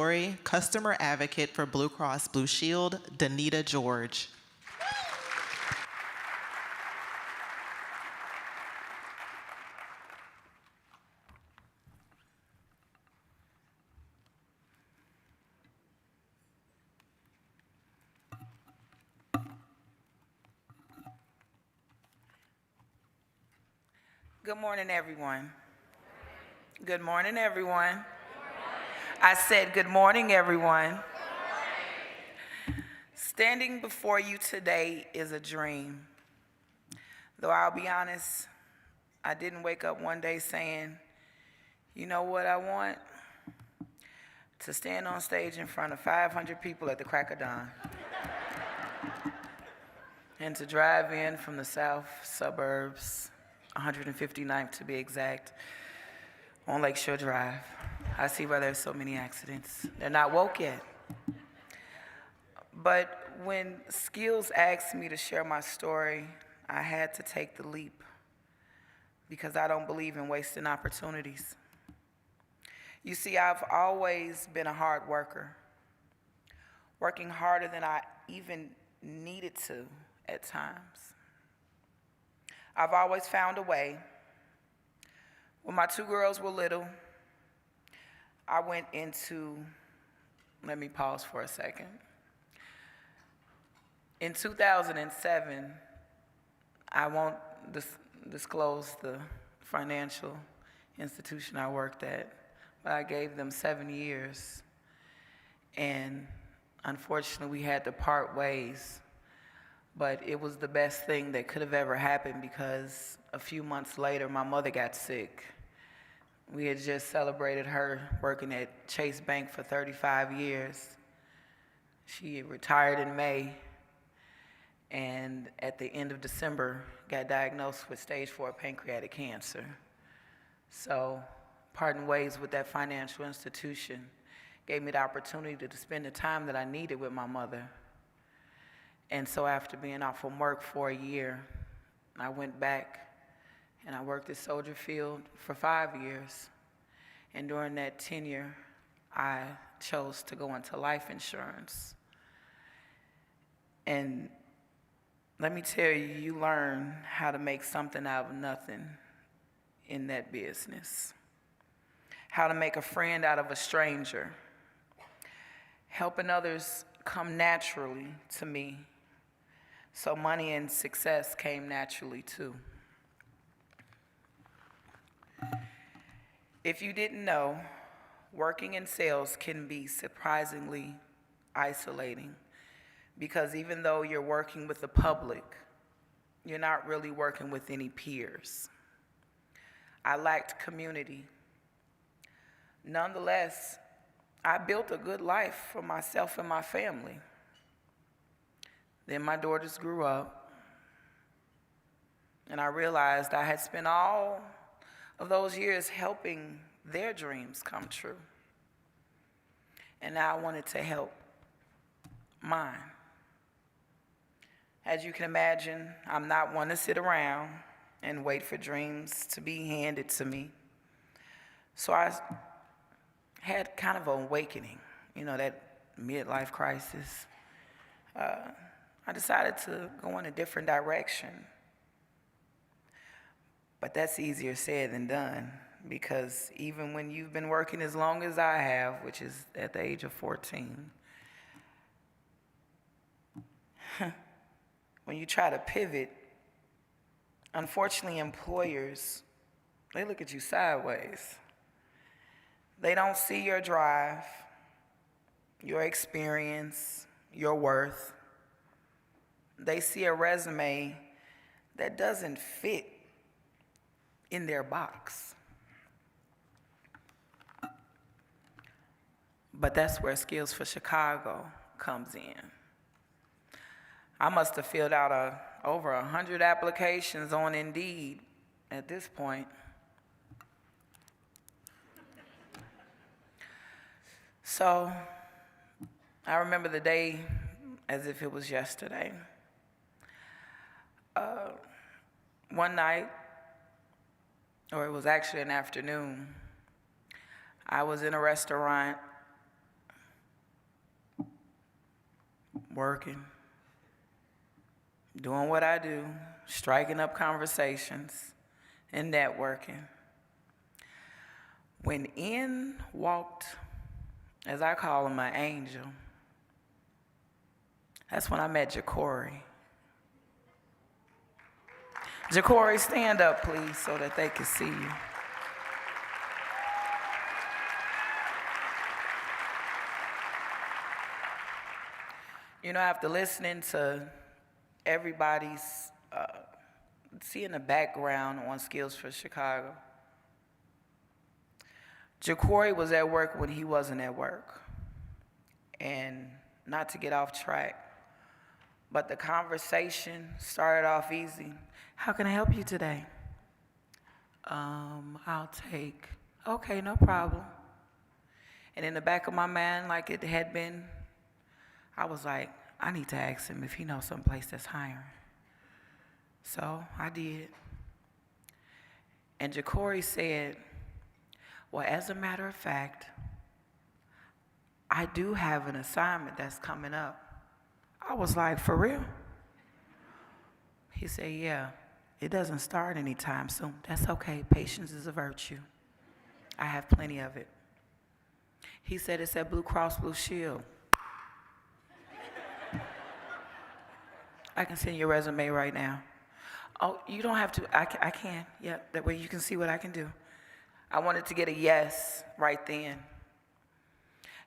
Customer Advocate for Blue Cross Blue Shield, Danita George. Good morning, everyone. Good morning, everyone. I said good morning, everyone. Standing before you today is a dream. Though I'll be honest, I didn't wake up one day saying, you know what I want? To stand on stage in front of 500 people at the crack of dawn. And to drive in from the south suburbs, 159th to be exact, on Lakeshore Drive. I see why there's so many accidents. They're not woke yet. But when Skills asked me to share my story, I had to take the leap because I don't believe in wasting opportunities. You see, I've always been a hard worker, working harder than I even needed to at times. I've always found a way. When my two girls were little, I went into, let me pause for a second. In 2007, I won't disclose the financial institution I worked at, but I gave them 7 years. And unfortunately, we had to part ways. But it was the best thing that could have ever happened because a few months later, my mother got sick. We had just celebrated her working at Chase Bank for 35 years. She retired in May, and at the end of December, got diagnosed with stage 4 pancreatic cancer. So parting ways with that financial institution gave me the opportunity to spend the time that I needed with my mother. And so after being off from work for a year, I went back and I worked at Soldier Field for 5 years. And during that tenure, I chose to go into life insurance. And let me tell you, you learn how to make something out of nothing in that business. How to make a friend out of a stranger. Helping others come naturally to me. So money and success came naturally too. If you didn't know, working in sales can be surprisingly isolating because even though you're working with the public, you're not really working with any peers. I lacked community. Nonetheless, I built a good life for myself and my family. Then my daughters grew up, and I realized I had spent all of those years helping their dreams come true. And now I wanted to help mine. As you can imagine, I'm not one to sit around and wait for dreams to be handed to me. So I had kind of an awakening, that midlife crisis. I decided to go in a different direction. But that's easier said than done because even when you've been working as long as I have, which is at the age of 14, when you try to pivot, unfortunately employers, they look at you sideways. They don't see your drive, your experience, your worth. They see a resume that doesn't fit in their box. But that's where Skills for Chicago comes in. I must have filled out over 100 applications on Indeed at this point. So I remember the day as if it was yesterday. One night, or it was actually an afternoon, I was in a restaurant working, doing what I do, striking up conversations, and networking. When in walked, as I call him, my angel, that's when I met Jacory. Jacory, stand up, please, so that they can see you. You know, after listening to everybody's, seeing the background on Skills for Chicago, Jacory was at work when he wasn't at work. And not to get off track, but the conversation started off easy. How can I help you today? I'll take, okay, no problem. And in the back of my mind, like it had been, I was like, I need to ask him if he knows someplace that's hiring. So I did. And Jacory said, well, as a matter of fact, I do have an assignment that's coming up. I was like, for real? He said, yeah, it doesn't start anytime soon. That's okay. Patience is a virtue. I have plenty of it. He said it's at Blue Cross Blue Shield. I can send your resume right now. Oh, you don't have to. I can. Yeah, that way you can see what I can do. I wanted to get a yes right then.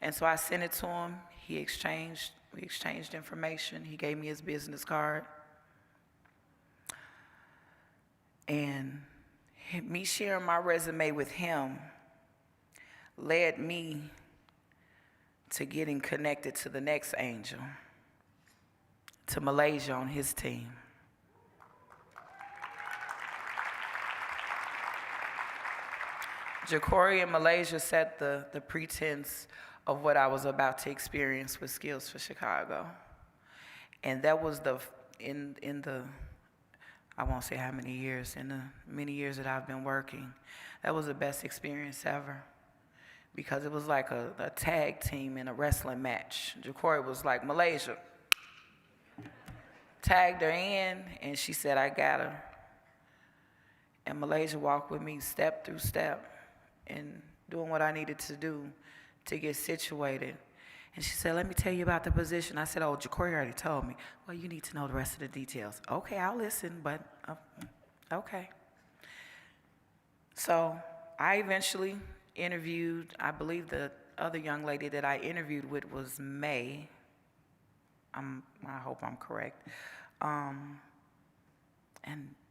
And so I sent it to him. We exchanged information. He gave me his business card. And me sharing my resume with him led me to getting connected to the next angel, to Malaysia on his team. Jacory and Malaysia set the pretense of what I was about to experience with Skills for Chicago. And that was in the, I won't say how many years, in the many years that I've been working, that was the best experience ever. Because it was like a tag team in a wrestling match. Jacory was like, Malaysia. Tagged her in, and she said, I got her. And Malaysia walked with me step through step and doing what I needed to do to get situated. And she said, let me tell you about the position. I said, oh, Jacory already told me. Well, you need to know the rest of the details. Okay, I'll listen, but okay. So I eventually interviewed, I believe the other young lady that I interviewed with was May. I hope I'm correct. And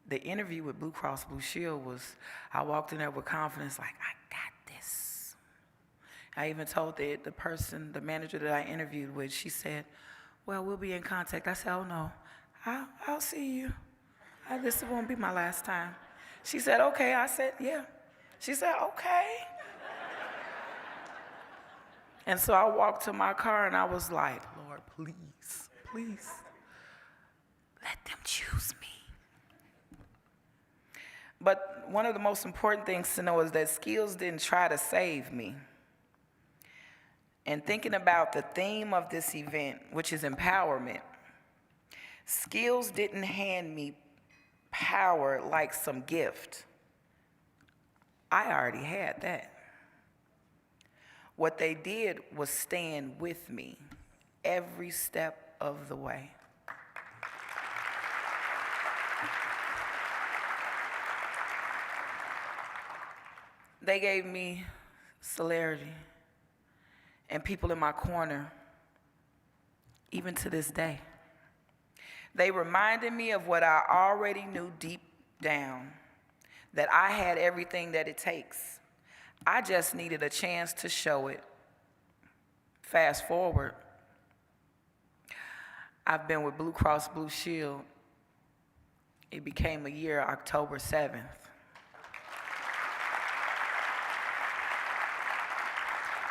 the interview with Blue Cross Blue Shield was, I walked in there with confidence, like, I got this. I even told the manager that I interviewed with, she said, well, we'll be in contact. I said, oh no, I'll see you. This won't be my last time. She said, okay. I said, yeah. She said, okay. And so I walked to my car and I was like, Lord, please, please, let them choose me. But one of the most important things to know is that Skills didn't try to save me. And thinking about the theme of this event, which is empowerment, Skills didn't hand me power like some gift. I already had that. What they did was stand with me every step of the way. They gave me celerity and people in my corner, even to this day. They reminded me of what I already knew deep down, that I had everything that it takes. I just needed a chance to show it. Fast forward, I've been with Blue Cross Blue Shield. It became a year, October 7th.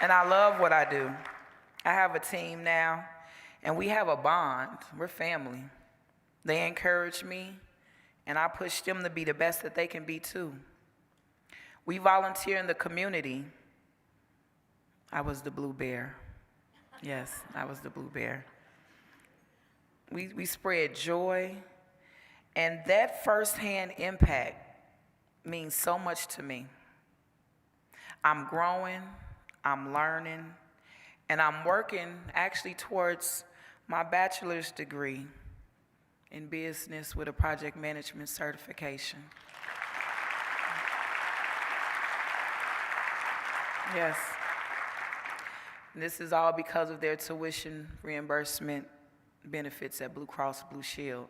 And I love what I do. I have a team now, and we have a bond. We're family. They encourage me, and I push them to be the best that they can be too. We volunteer in the community. I was the blue bear. Yes, I was the blue bear. we spread joy, and that firsthand impact means so much to me. I'm growing, I'm learning, and I'm working actually towards my bachelor's degree in business with a project management certification. Yes. This is all because of their tuition reimbursement benefits at Blue Cross Blue Shield.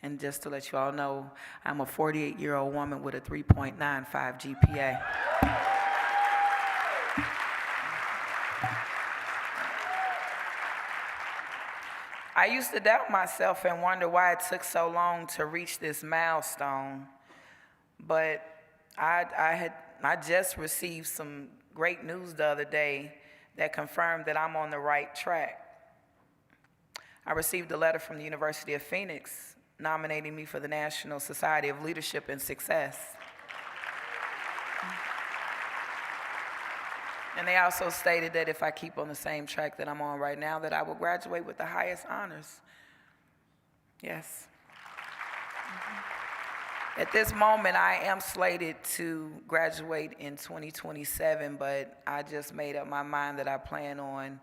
And just to let you all know, I'm a 48-year-old woman with a 3.95 GPA. I used to doubt myself and wonder why it took so long to reach this milestone, but I just received some great news the other day that confirmed that I'm on the right track. I received a letter from the University of Phoenix nominating me for the National Society of Leadership and Success. And they also stated that if I keep on the same track that I'm on right now, that I will graduate with the highest honors. Yes. At this moment, I am slated to graduate in 2027, but I just made up my mind that I plan on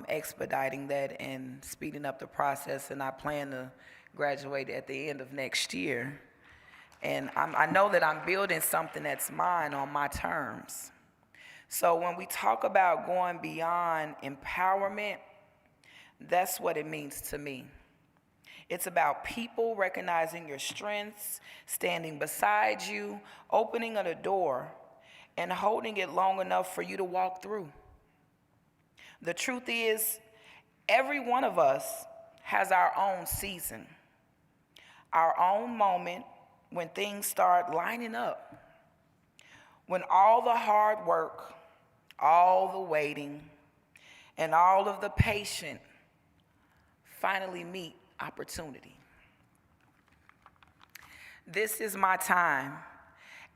expediting that and speeding up the process, and I plan to graduate at the end of next year. And I know that I'm building something that's mine on my terms. So when we talk about going beyond empowerment, that's what it means to me. It's about people recognizing your strengths, standing beside you, opening a door, and holding it long enough for you to walk through. The truth is, every one of us has our own season, our own moment when things start lining up, when all the hard work, all the waiting, and all of the patience finally meet opportunity. This is my time,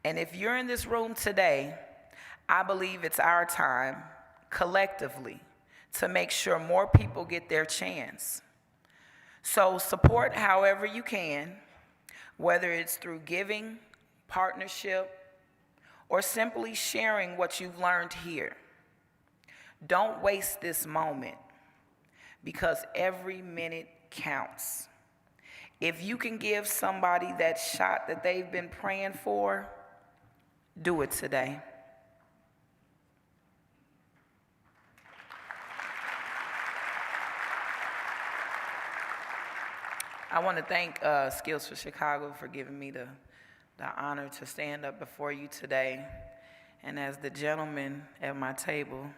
and if you're in this room today, I believe it's our time, collectively, to make sure more people get their chance. So support however you can, whether it's through giving, partnership, or simply sharing what you've learned here. Don't waste this moment, because every minute counts. If you can give somebody that shot that they've been praying for, do it today. I want to thank Skills for Chicago for giving me the honor to stand up before you today. And as the gentleman at my table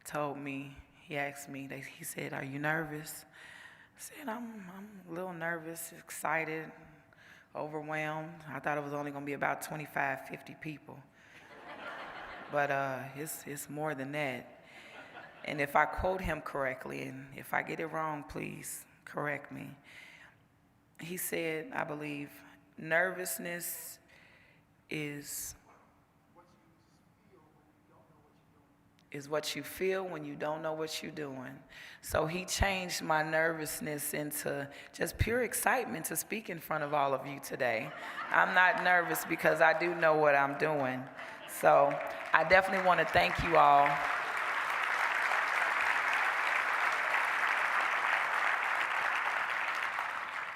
told me, he asked me, he said, "Are you nervous?" I said, I'm a little nervous, excited, overwhelmed. I thought it was only going to be about 25, 50 people. But it's more than that. And if I quote him correctly, and if I get it wrong, please correct me. He said, I believe, nervousness is what you feel when you don't know what you're doing. So he changed my nervousness into just pure excitement to speak in front of all of you today. I'm not nervous because I do know what I'm doing. So I definitely want to thank you all.